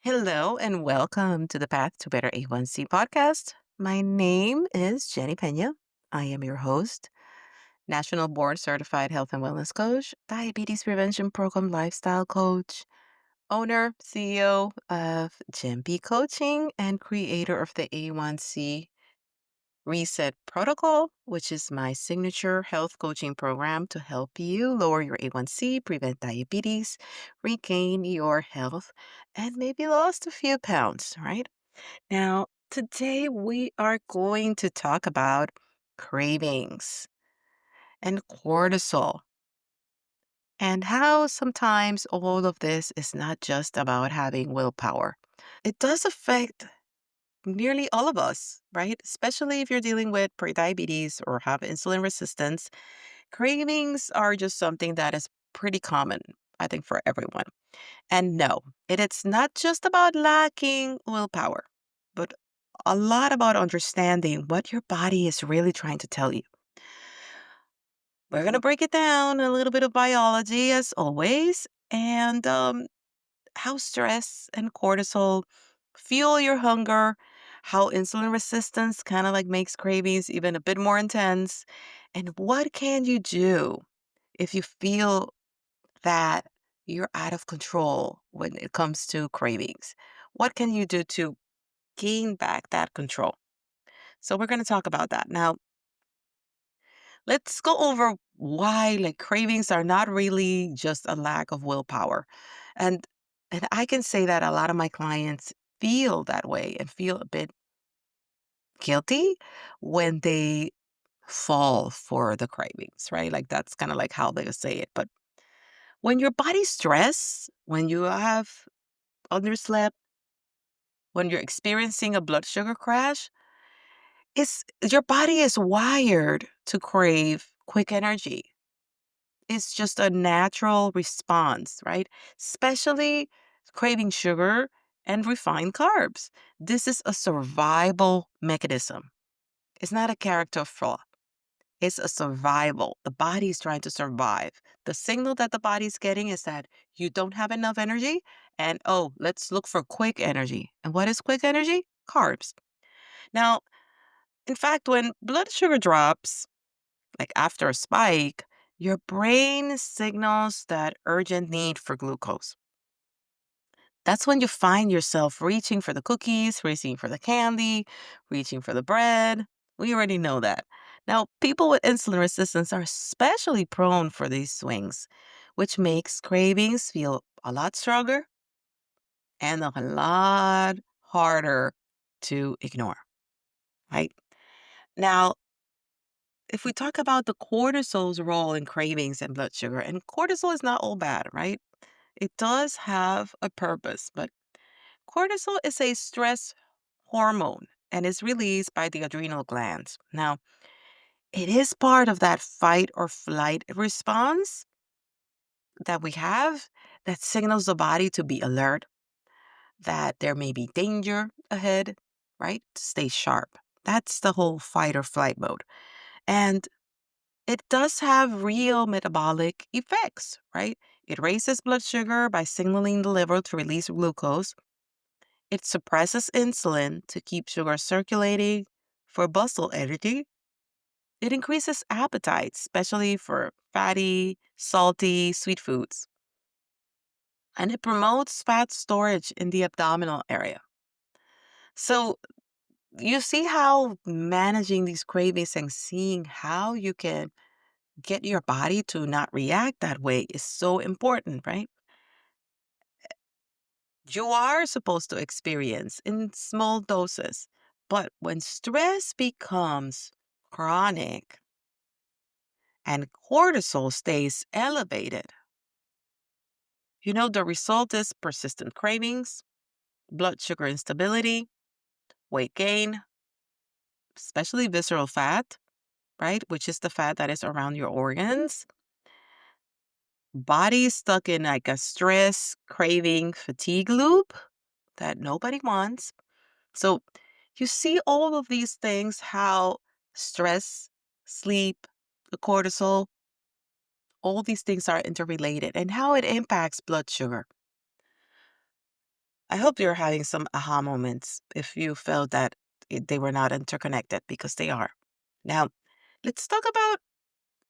Hello and welcome to the Path to Better A1C podcast. My name is Jenny Pena. I am your host, National Board Certified Health and Wellness Coach, Diabetes Prevention Program Lifestyle Coach, owner, CEO of GMP Coaching, and creator of the A1C Reset Protocol, which is my signature health coaching program to help you lower your A1C, prevent diabetes, regain your health, and maybe lost a few pounds, right? Now, today we are going to talk about cravings and cortisol and how sometimes all of this is not just about having willpower. It does affect nearly all of us, right? Especially if you're dealing with prediabetes or have insulin resistance. Cravings are just something that is pretty common, I think, for everyone. And no, it's not just about lacking willpower, but a lot about understanding what your body is really trying to tell you. We're going to break it down a little bit of biology as always, and how stress and cortisol fuel your hunger, how insulin resistance kind of like makes cravings even a bit more intense, and what can you do if you feel that you're out of control when it comes to cravings? What can you do to gain back that control? So we're going to talk about that. Now, let's go over why like cravings are not really just a lack of willpower. And I can say that a lot of my clients feel that way and feel a bit guilty when they fall for the cravings, right? Like that's kind of like how they say it. But when your body's stressed, when you have underslept, when you're experiencing a blood sugar crash, it's your body is wired to crave quick energy. It's just a natural response, right? Especially craving sugar and refined carbs. This is a survival mechanism. It's not a character flaw. It's a survival. The body is trying to survive. The signal that the body's getting is that you don't have enough energy, and oh, let's look for quick energy. And what is quick energy? Carbs. Now, in fact, when blood sugar drops, like after a spike, your brain signals that urgent need for glucose. That's when you find yourself reaching for the cookies, reaching for the candy, reaching for the bread. We already know that. Now, people with insulin resistance are especially prone for these swings, which makes cravings feel a lot stronger and a lot harder to ignore, right? Now, if we talk about the cortisol's role in cravings and blood sugar, and cortisol is not all bad, right? It does have a purpose, but cortisol is a stress hormone and is released by the adrenal glands. Now, it is part of that fight or flight response that we have that signals the body to be alert, that there may be danger ahead, right? Stay sharp. That's the whole fight or flight mode. And it does have real metabolic effects, right? It raises blood sugar by signaling the liver to release glucose. It suppresses insulin to keep sugar circulating for muscle energy. It increases appetite, especially for fatty, salty, sweet foods. And it promotes fat storage in the abdominal area. So you see how managing these cravings and seeing how you can get your body to not react that way is so important, right? You are supposed to experience in small doses, but when stress becomes chronic and cortisol stays elevated, the result is persistent cravings, blood sugar instability, weight gain, especially visceral fat, right? Which is the fat that is around your organs. Body stuck in like a stress, craving, fatigue loop that nobody wants. So you see all of these things, how stress, sleep, the cortisol, all these things are interrelated and how it impacts blood sugar. I hope you're having some aha moments if you felt that they were not interconnected because they are. Now, let's talk about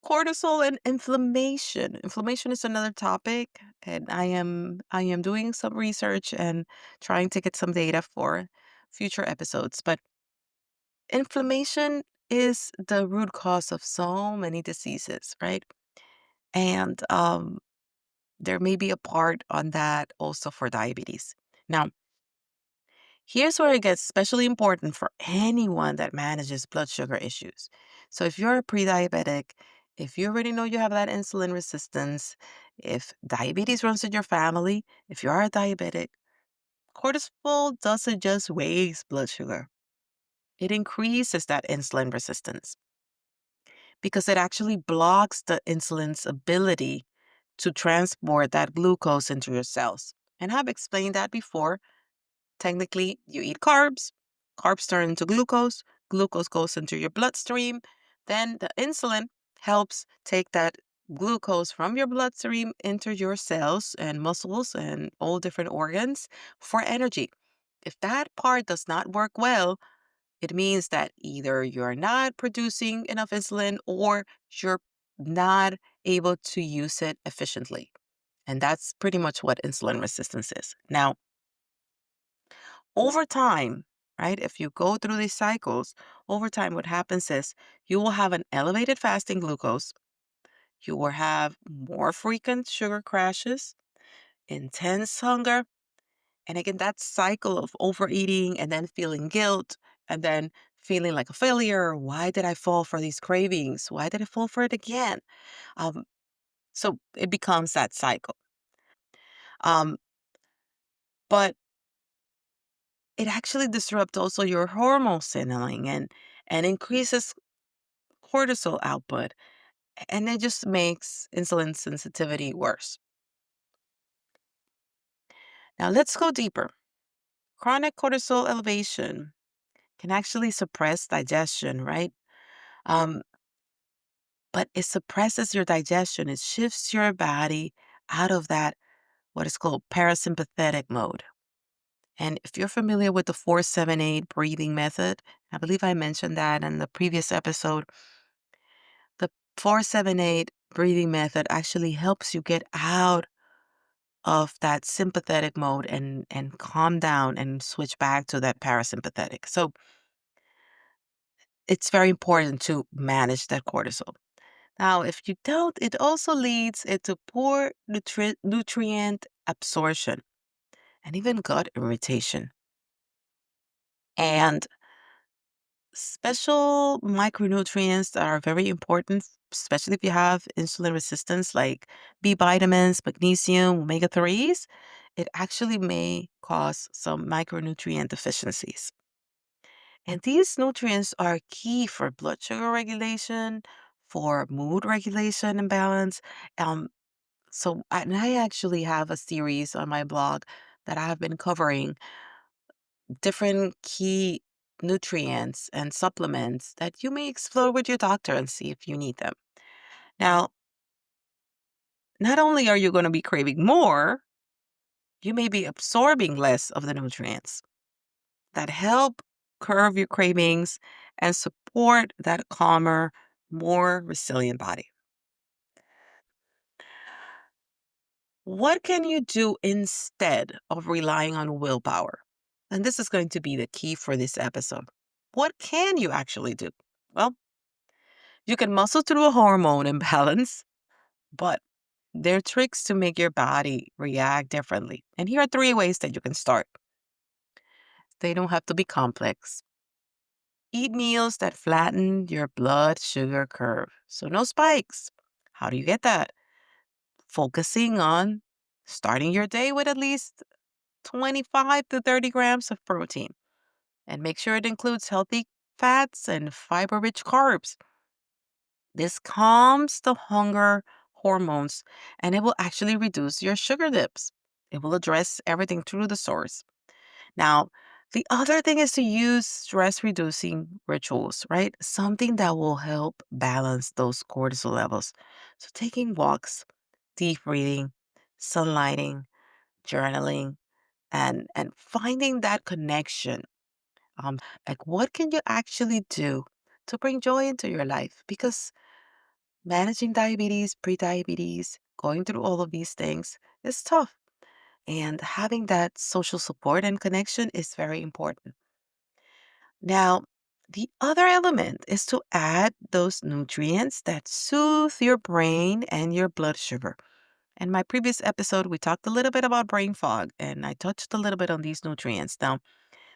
cortisol and inflammation. Inflammation is another topic, and I am doing some research and trying to get some data for future episodes. But inflammation is the root cause of so many diseases, right? And there may be a part on that also for diabetes. Now, here's where it gets especially important for anyone that manages blood sugar issues. So, if you're a pre-diabetic, if you already know you have that insulin resistance, if diabetes runs in your family, if you are a diabetic, cortisol doesn't just raise blood sugar, it increases that insulin resistance because it actually blocks the insulin's ability to transport that glucose into your cells. And I've explained that before. Technically, you eat carbs, carbs turn into glucose, glucose goes into your bloodstream. Then the insulin helps take that glucose from your bloodstream into your cells and muscles and all different organs for energy. If that part does not work well, it means that either you're not producing enough insulin or you're not able to use it efficiently. And that's pretty much what insulin resistance is. Now, over time, right, if you go through these cycles, over time, what happens is you will have an elevated fasting glucose. You will have more frequent sugar crashes, intense hunger, and again, that cycle of overeating and then feeling guilt and then feeling like a failure. Why did I fall for these cravings? Why did I fall for it again? Um, so it becomes that cycle. Um, but it actually disrupts also your hormone signaling and increases cortisol output, and it just makes insulin sensitivity worse. Now, let's go deeper. Chronic cortisol elevation can actually suppress digestion, right? Um, but it suppresses your digestion. It shifts your body out of that, what is called parasympathetic mode. And if you're familiar with the 478 breathing method, I believe I mentioned that in the previous episode. The 478 breathing method actually helps you get out of that sympathetic mode and calm down and switch back to that parasympathetic. So it's very important to manage that cortisol. Now, if you don't, it also leads into poor nutrient absorption and even gut irritation. And special micronutrients that are very important, especially if you have insulin resistance, like B vitamins, magnesium, omega 3s, it actually may cause some micronutrient deficiencies. And these nutrients are key for blood sugar regulation, for mood regulation and balance. Um, and I actually have a series on my blog that I have been covering different key nutrients and supplements that you may explore with your doctor and see if you need them. Now, not only are you going to be craving more, you may be absorbing less of the nutrients that help curb your cravings and support that calmer, more resilient body. What can you do instead of relying on willpower? And this is going to be the key for this episode. What can you actually do? Well, you can muscle through a hormone imbalance, but there are tricks to make your body react differently. And here are three ways that you can start. They don't have to be complex. Eat meals that flatten your blood sugar curve. So, no spikes. How do you get that? Focusing on starting your day with at least 25 to 30 grams of protein. And make sure it includes healthy fats and fiber rich carbs. This calms the hunger hormones and it will actually reduce your sugar dips. It will address everything through the source. Now, the other thing is to use stress reducing rituals, right? Something that will help balance those cortisol levels. So, taking walks, deep breathing, sunlighting, journaling, and finding that connection. Like what can you actually do to bring joy into your life? Because managing diabetes, pre-diabetes, going through all of these things is tough. And having that social support and connection is very important. Now, the other element is to add those nutrients that soothe your brain and your blood sugar. In my previous episode, we talked a little bit about brain fog, and I touched a little bit on these nutrients. Now,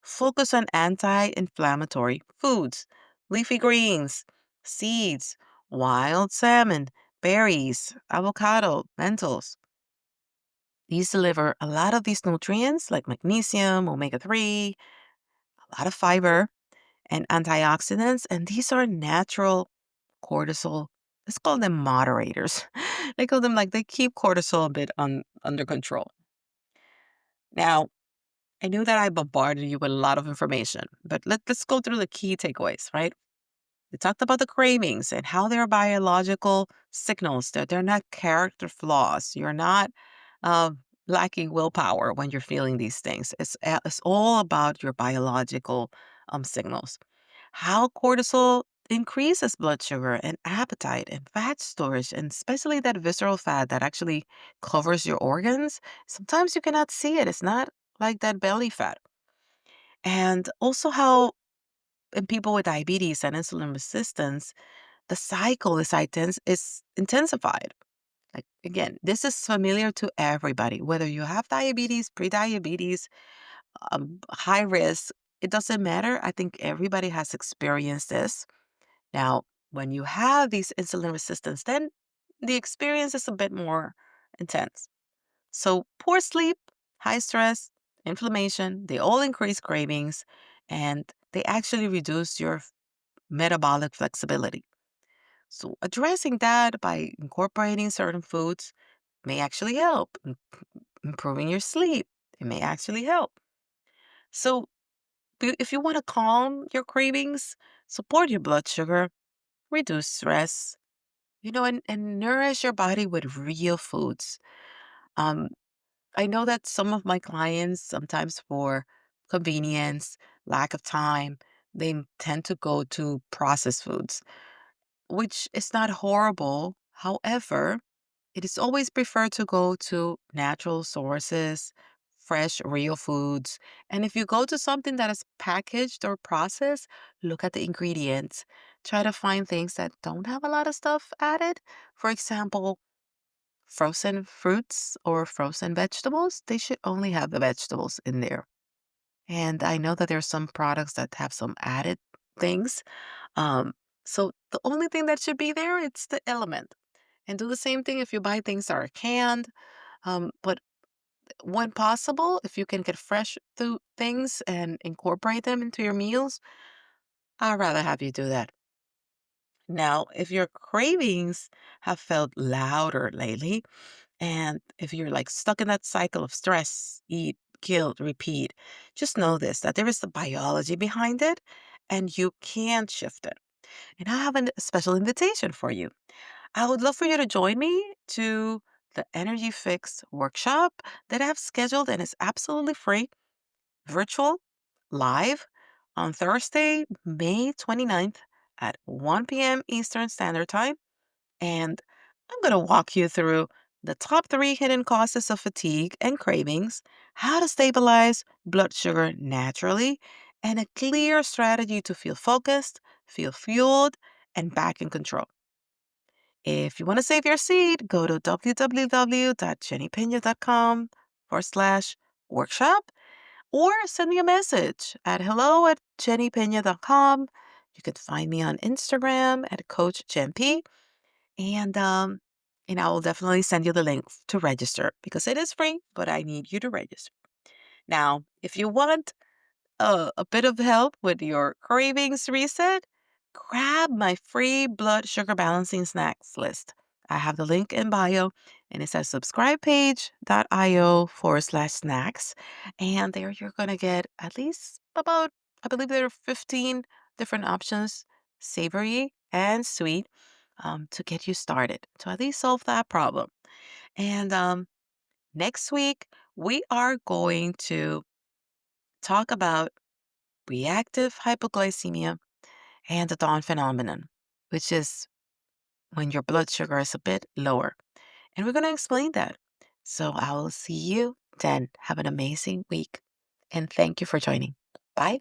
focus on anti inflammatory foods, leafy greens, seeds, wild salmon, berries, avocado, lentils. These deliver a lot of these nutrients like magnesium, omega 3, a lot of fiber, and antioxidants. And these are natural cortisol. Let's call them moderators. They call them like they keep cortisol a bit under control. Now, I knew that I bombarded you with a lot of information, but let's go through the key takeaways, right? We talked about the cravings and how they're biological signals, that they're not character flaws. You're not uh, lacking willpower when you're feeling these things. It's all about your biological signals. How cortisol increases blood sugar and appetite and fat storage, and especially that visceral fat that actually covers your organs. Sometimes you cannot see it. It's not like that belly fat. And also how in people with diabetes and insulin resistance, the cycle is intensified. Like again, this is familiar to everybody, whether you have diabetes, pre-diabetes, high risk, it doesn't matter. I think everybody has experienced this. Now, when you have these insulin resistance, then the experience is a bit more intense. So, poor sleep, high stress, inflammation, they all increase cravings and they actually reduce your metabolic flexibility. So, addressing that by incorporating certain foods may actually help. Improving your sleep, it may actually help. So, if you want to calm your cravings, support your blood sugar, reduce stress, and nourish your body with real foods. Um, I know that some of my clients, sometimes for convenience, lack of time, they tend to go to processed foods, which is not horrible. However, it is always preferred to go to natural sources, fresh, real foods. And if you go to something that is packaged or processed, look at the ingredients. Try to find things that don't have a lot of stuff added. For example, frozen fruits or frozen vegetables, they should only have the vegetables in there. And I know that there's some products that have some added things. Um, so the only thing that should be there, it's the element. And do the same thing if you buy things that are canned. But when possible, if you can get fresh things and incorporate them into your meals, I'd rather have you do that. Now, if your cravings have felt louder lately, and if you're like stuck in that cycle of stress, eat, guilt, repeat, just know this that there is the biology behind it and you can't shift it. And I have a special invitation for you. I would love for you to join me to the Energy Fix workshop that I have scheduled and is absolutely free, virtual, live on Thursday, May 29th at 1 p.m. Eastern Standard Time. And I'm going to walk you through the top three hidden causes of fatigue and cravings, how to stabilize blood sugar naturally, and a clear strategy to feel focused, feel fueled, and back in control. If you want to save your seat, go to www.jennypena.com/workshop or send me a message at hello@jennypena.com. You can find me on Instagram at Coach Jen and I will definitely send you the link to register because it is free, but I need you to register. Now, if you want a bit of help with your cravings reset, grab my free blood sugar balancing snacks list. I have the link in bio and it's at subscribepage.io/snacks. And there you're going to get at least about, I believe there are 15 different options, savory and sweet, to get you started, to at least solve that problem. And next week, we are going to talk about reactive hypoglycemia and the dawn phenomenon, which is when your blood sugar is a bit lower. And we're going to explain that. So I will see you then. Have an amazing week. And thank you for joining. Bye.